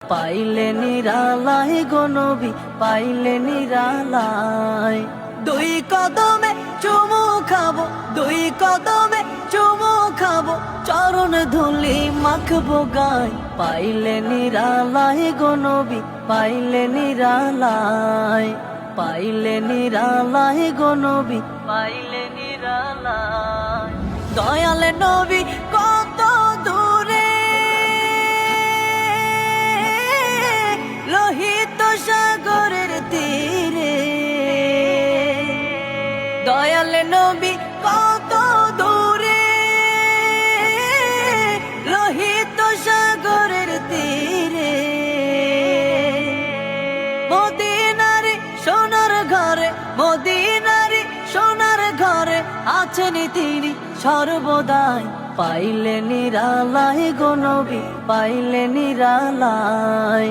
পাইলে নিরালায় গো নবী, পাইলে নিরালায়। দুই কদমে চুমু খাবো, দুই কদমে চুমু খাবো, চরণ ধুলি মাখবো গায়। পাইলে নিরালায় গো নবী, পাইলে নিরালায়। পাইলে নিরালায় গো নবী, পাইলে নিরালায়। দয়াল নবী কত দূরে, লোহিত সাগরের তীরে। দয়াল নবী কত দূরে, লোহিত সাগরের তীরে। মদিনারে সোনার ঘরে, মদিনারে সোনার ঘরে আছেন তিনি সর্বদাই। পাইলে নিরালায় গো নবী, পাইলে নিরালায়।